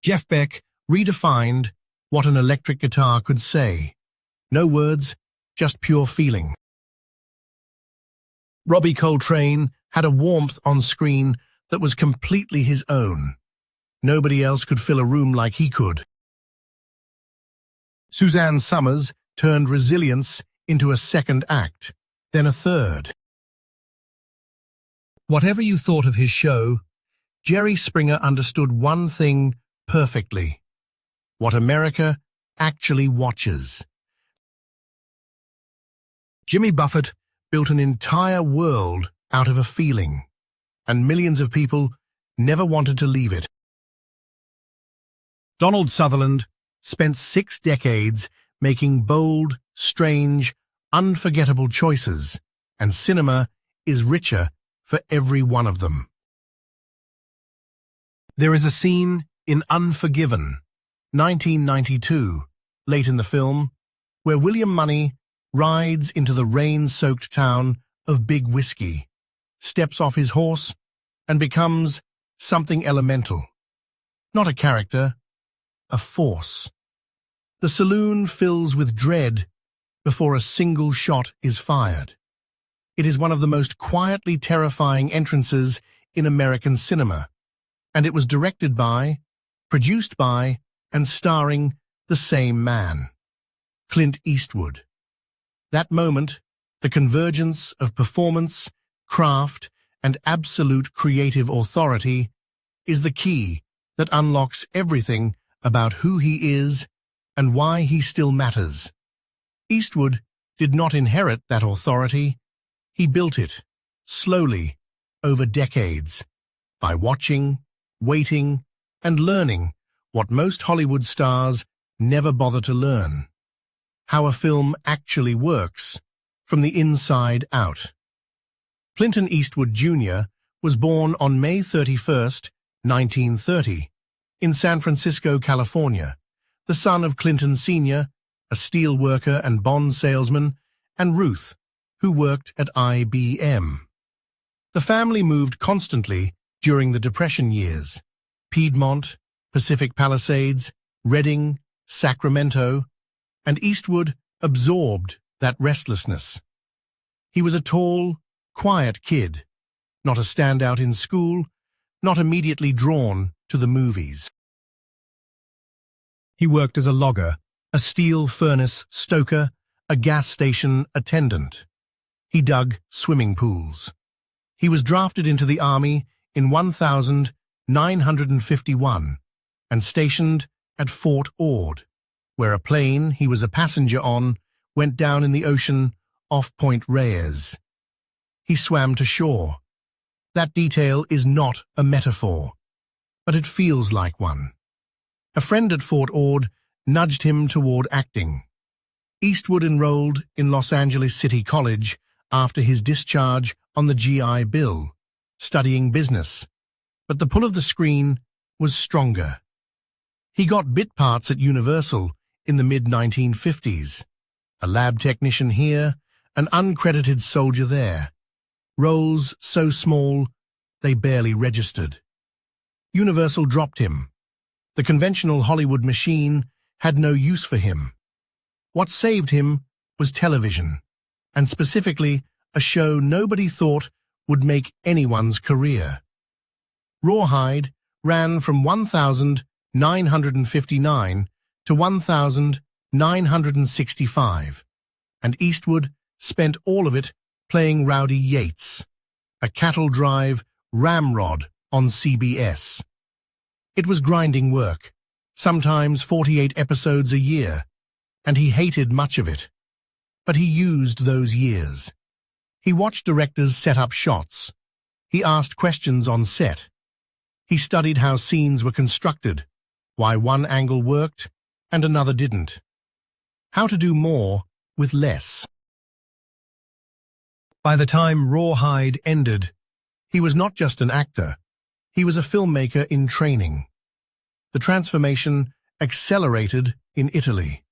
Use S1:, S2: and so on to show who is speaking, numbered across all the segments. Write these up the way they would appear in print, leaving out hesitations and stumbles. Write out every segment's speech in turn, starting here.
S1: Jeff Beck redefined what an electric guitar could say. No words, just pure feeling. Robbie Coltrane had a warmth on screen that was completely his own. Nobody else could fill a room like he could. Suzanne Summers turned resilience into a second act, then a third. Whatever you thought of his show, Jerry Springer understood one thing perfectly: what America actually watches. Jimmy Buffett built an entire world out of a feeling, and millions of people never wanted to leave it. Donald Sutherland spent 6 decades making bold, strange, unforgettable choices, and cinema is richer for every one of them. There is a scene in Unforgiven, 1992, late in the film, where William Money rides into the rain-soaked town of Big Whiskey, steps off his horse, and becomes something elemental. Not a character, a force. The saloon fills with dread before a single shot is fired. It is one of the most quietly terrifying entrances in American cinema, and it was directed by, produced by, and starring the same man, Clint Eastwood. That moment, the convergence of performance, craft, and absolute creative authority, is the key that unlocks everything about who he is and why he still matters. Eastwood did not inherit that authority. He built it, slowly, over decades, by watching, waiting, and learning what most Hollywood stars never bother to learn: how a film actually works, from the inside out. Clint Eastwood Jr. was born on May 31, 1930, in San Francisco, California, the son of Clinton Sr., a steel worker and bond salesman, and Ruth, who worked at IBM. The family moved constantly during the Depression years: Piedmont, Pacific Palisades, Redding, Sacramento, and Eastwood absorbed that restlessness. He was a tall, quiet kid, not a standout in school, not immediately drawn to the movies. He worked as a logger, a steel furnace stoker, a gas station attendant. He dug swimming pools. He was drafted into the Army in 1951 and stationed at Fort Ord, where a plane he was a passenger on went down in the ocean off Point Reyes. He swam to shore. That detail is not a metaphor, but it feels like one. A friend at Fort Ord nudged him toward acting. Eastwood enrolled in Los Angeles City College after his discharge on the GI Bill, studying business, but the pull of the screen was stronger. He got bit parts at Universal in the mid-1950s, a lab technician here, an uncredited soldier there, roles so small they barely registered. Universal dropped him. The conventional Hollywood machine had no use for him. What saved him was television, and specifically a show nobody thought would make anyone's career. Rawhide ran from 1959 to 1965, and Eastwood spent all of it playing Rowdy Yates, a cattle drive ramrod on CBS. It was grinding work, sometimes 48 episodes a year, and he hated much of it. But he used those years. He watched directors set up shots. He asked questions on set. He studied how scenes were constructed, why one angle worked and another didn't. How to do more with less. By the time Rawhide ended, he was not just an actor. He was a filmmaker in training. The transformation accelerated in Italy.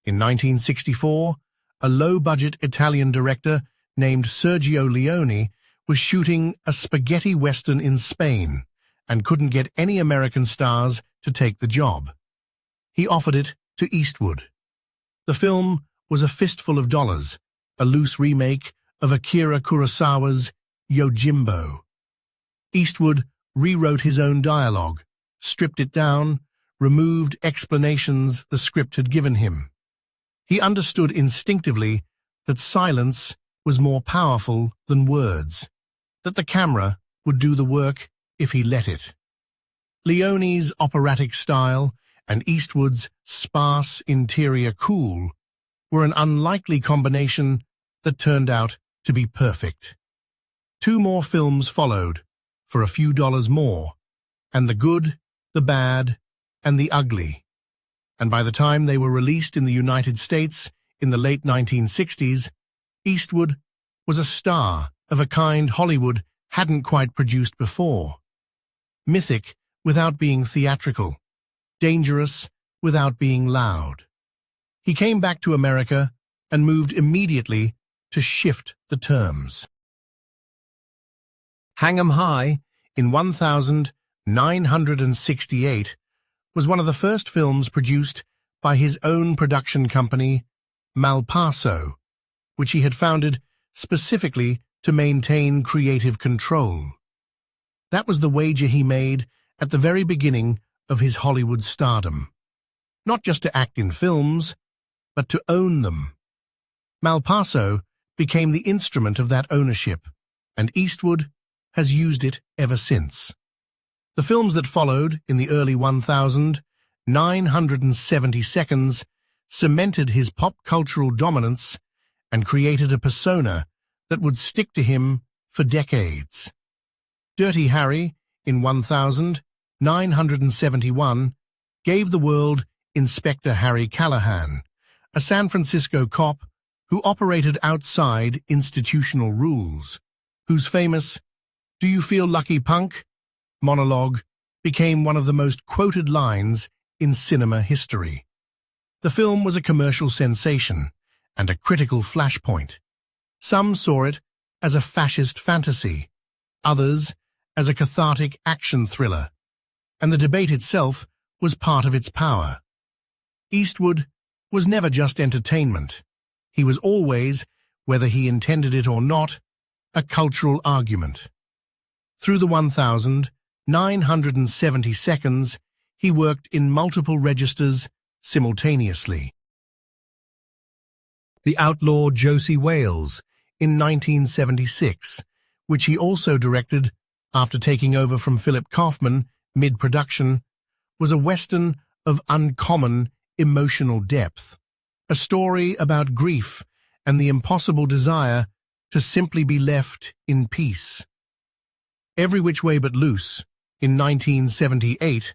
S1: In 1964, a low-budget Italian director named Sergio Leone was shooting a spaghetti western in Spain and couldn't get any American stars to take the job. He offered it to Eastwood. The film was A Fistful of Dollars, a loose remake of Akira Kurosawa's Yojimbo. Eastwood rewrote his own dialogue, stripped it down, removed explanations the script had given him. He understood instinctively that silence was more powerful than words, that the camera would do the work if he let it. Leone's operatic style and Eastwood's sparse interior cool were an unlikely combination that turned out to be perfect. 2 more films followed, for a few dollars more, and the good, the bad, and the ugly. And by the time they were released in the United States in the late 1960s, Eastwood was a star of a kind Hollywood hadn't quite produced before. Mythic without being theatrical, dangerous without being loud. He came back to America and moved immediately to shift the terms. Hang 'em High, in 1968, was one of the first films produced by his own production company, Malpaso, which he had founded specifically to maintain creative control. That was the wager he made at the very beginning of his Hollywood stardom. Not just to act in films, but to own them. Malpaso became the instrument of that ownership, and Eastwood has used it ever since. The films that followed in the early 1970s cemented his pop-cultural dominance and created a persona that would stick to him for decades. Dirty Harry, in 1971, gave the world Inspector Harry Callahan, a San Francisco cop who operated outside institutional rules, whose famous "Do you feel lucky, punk?" monologue became one of the most quoted lines in cinema history. The film was a commercial sensation and a critical flashpoint. Some saw it as a fascist fantasy, others as a cathartic action thriller, and the debate itself was part of its power. Eastwood was never just entertainment. He was always, whether he intended it or not, a cultural argument. Through the 1970 seconds, he worked in multiple registers simultaneously. The Outlaw Josie Wales, in 1976, which he also directed after taking over from Philip Kaufman mid-production, was a western of uncommon emotional depth, a story about grief and the impossible desire to simply be left in peace. Every Which Way But Loose, in 1978,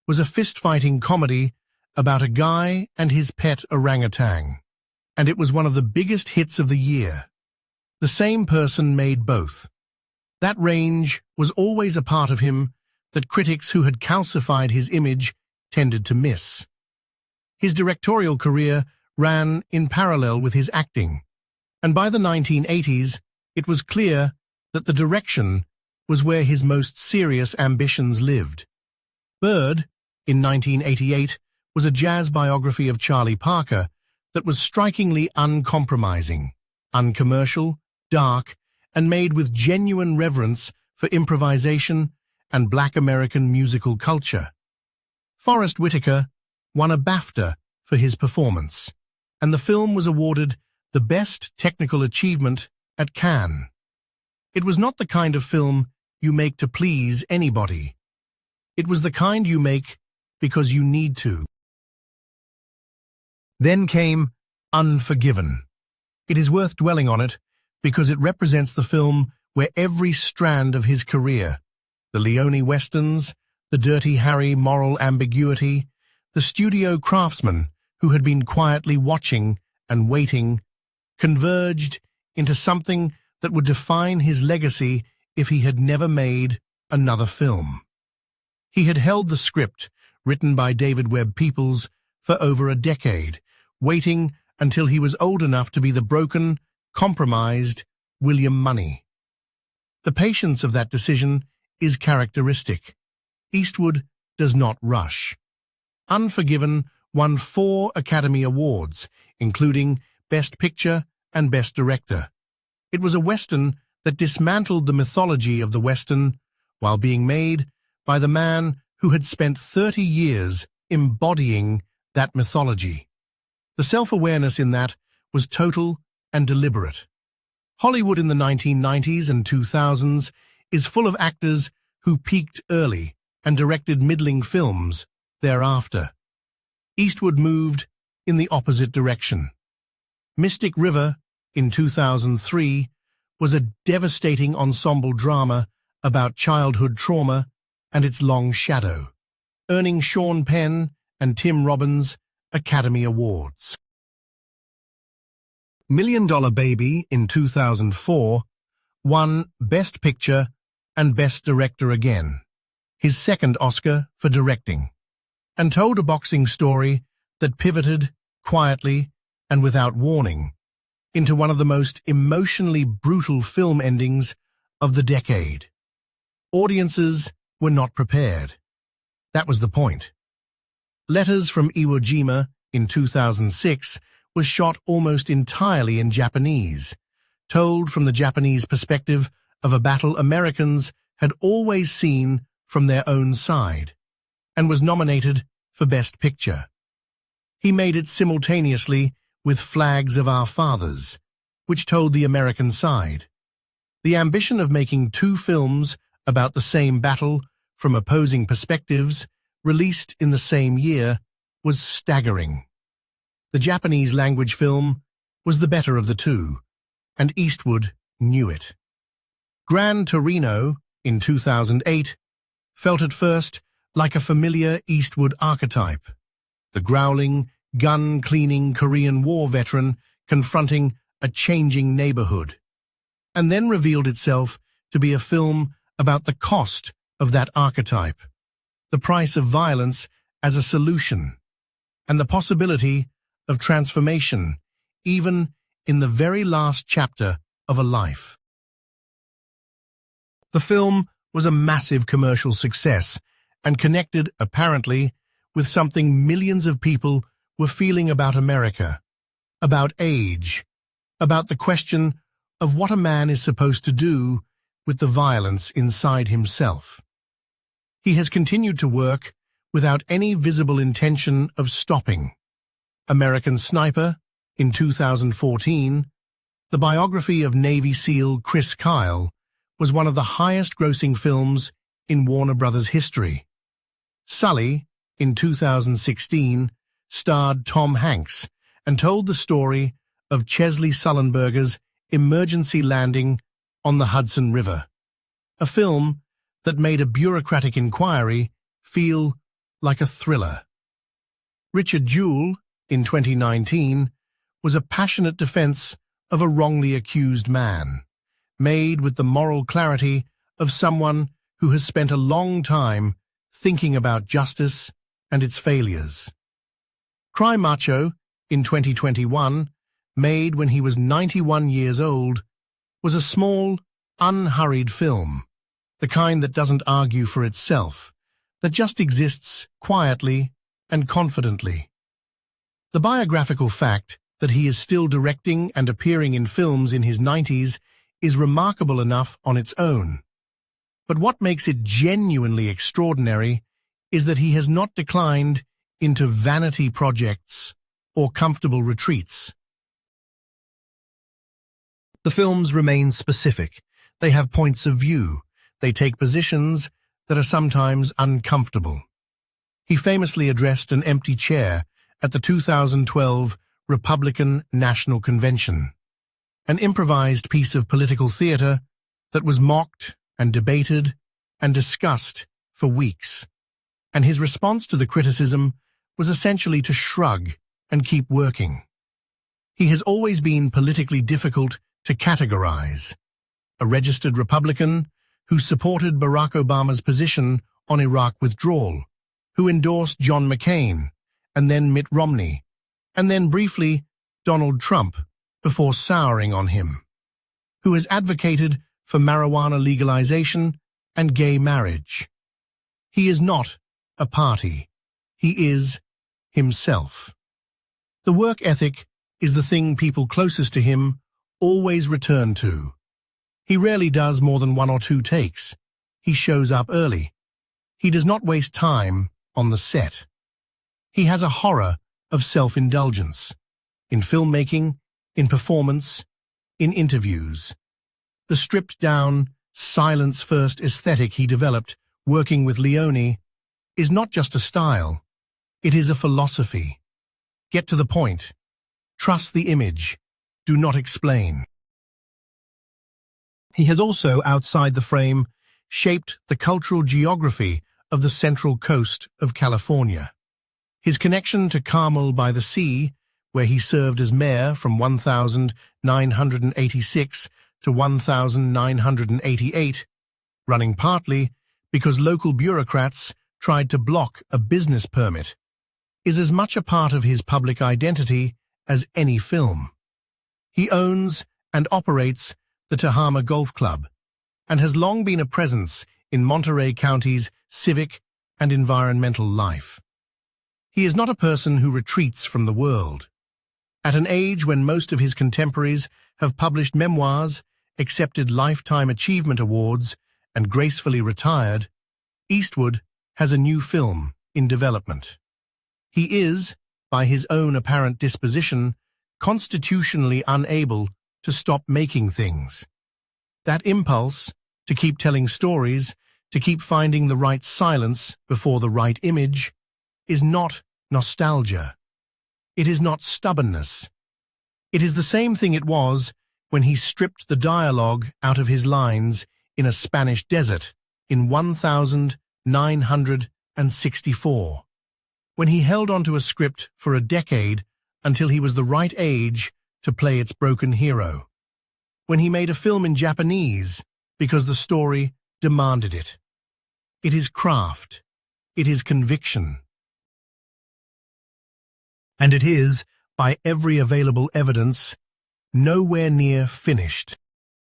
S1: was a fist-fighting comedy about a guy and his pet orangutan, and it was one of the biggest hits of the year. The same person made both. That range was always a part of him that critics who had calcified his image tended to miss. His directorial career ran in parallel with his acting, and by the 1980s it was clear that the direction was where his most serious ambitions lived. Bird, in 1988, was a jazz biography of Charlie Parker that was strikingly uncompromising, uncommercial, dark, and made with genuine reverence for improvisation and Black American musical culture. Forrest Whitaker won a BAFTA for his performance, and the film was awarded the Best Technical Achievement at Cannes. It was not the kind of film you make to please anybody. It was the kind you make because you need to. Then came Unforgiven. It is worth dwelling on it because it represents the film where every strand of his career, the Leone westerns, the Dirty Harry moral ambiguity, the studio craftsman who had been quietly watching and waiting, converged into something that would define his legacy if he had never made another film. He had held the script, written by David Webb Peoples, for over a decade, waiting until he was old enough to be the broken, compromised William Money. The patience of that decision is characteristic. Eastwood does not rush. Unforgiven won 4 Academy Awards, including Best Picture and Best Director. It was a Western that dismantled the mythology of the Western while being made by the man who had spent 30 years embodying that mythology. The self-awareness in that was total and deliberate. Hollywood in the 1990s and 2000s is full of actors who peaked early and directed middling films thereafter. Eastwood moved in the opposite direction. Mystic River, in 2003, was a devastating ensemble drama about childhood trauma and its long shadow, earning Sean Penn and Tim Robbins Academy Awards. Million Dollar Baby, in 2004, won Best Picture and Best Director again, his second Oscar for directing, and told a boxing story that pivoted quietly and without warning into one of the most emotionally brutal film endings of the decade. Audiences were not prepared. That was the point. Letters from Iwo Jima, in 2006, was shot almost entirely in Japanese, told from the Japanese perspective of a battle Americans had always seen from their own side, and was nominated for Best Picture. He made it simultaneously with Flags of Our Fathers, which told the American side. The ambition of making 2 films about the same battle from opposing perspectives, released in the same year, was staggering. The Japanese-language film was the better of the 2, and Eastwood knew it. Gran Torino, in 2008, felt at first like a familiar Eastwood archetype, the growling, gun-cleaning Korean War veteran confronting a changing neighborhood, and then revealed itself to be a film about the cost of that archetype, the price of violence as a solution, and the possibility of transformation, even in the very last chapter of a life. The film was a massive commercial success and connected, apparently, with something millions of people were feeling about America, about age, about the question of what a man is supposed to do with the violence inside himself. He has continued to work without any visible intention of stopping. American Sniper, in 2014, the biography of Navy SEAL Chris Kyle, was one of the highest-grossing films in Warner Brothers history. Sully, in 2016, starred Tom Hanks and told the story of Chesley Sullenberger's emergency landing on the Hudson River, a film that made a bureaucratic inquiry feel like a thriller. Richard Jewell, in 2019, was a passionate defense of a wrongly accused man, made with the moral clarity of someone who has spent a long time thinking about justice and its failures. Cry Macho, in 2021, made when he was 91 years old, was a small, unhurried film, the kind that doesn't argue for itself, that just exists quietly and confidently. The biographical fact that he is still directing and appearing in films in his 90s is remarkable enough on its own. But what makes it genuinely extraordinary is that he has not declined into vanity projects or comfortable retreats. The films remain specific. They have points of view. They take positions that are sometimes uncomfortable. He famously addressed an empty chair at the 2012 Republican National Convention, an improvised piece of political theater that was mocked and debated and discussed for weeks. And his response to the criticism was essentially to shrug and keep working. He has always been politically difficult to categorize. A registered Republican who supported Barack Obama's position on Iraq withdrawal, who endorsed John McCain, and then Mitt Romney, and then briefly Donald Trump before souring on him, who has advocated for marijuana legalization and gay marriage. He is not a party. He is himself. The work ethic is the thing people closest to him always return to. He rarely does more than 1 or 2 takes. He shows up early. He does not waste time on the set. He has a horror of self-indulgence. In filmmaking, in performance, in interviews. The stripped-down, silence-first aesthetic he developed working with Leone is not just a style, it is a philosophy. Get to the point. Trust the image. Do not explain. He has also, outside the frame, shaped the cultural geography of the central coast of California. His connection to Carmel by the Sea, where he served as mayor from 1986 to 1988, running partly because local bureaucrats tried to block a business permit, is as much a part of his public identity as any film. He owns and operates the Tehama Golf Club and has long been a presence in Monterey County's civic and environmental life. He is not a person who retreats from the world. At an age when most of his contemporaries have published memoirs, accepted Lifetime Achievement Awards, and gracefully retired, Eastwood has a new film in development. He is, by his own apparent disposition, constitutionally unable to stop making things. That impulse to keep telling stories, to keep finding the right silence before the right image, is not nostalgia. It is not stubbornness. It is the same thing it was when he stripped the dialogue out of his lines in a Spanish desert in 1964, when he held onto a script for a decade until he was the right age to play its broken hero, when he made a film in Japanese because the story demanded it. It is craft. It is conviction. And it is, by every available evidence, nowhere near finished.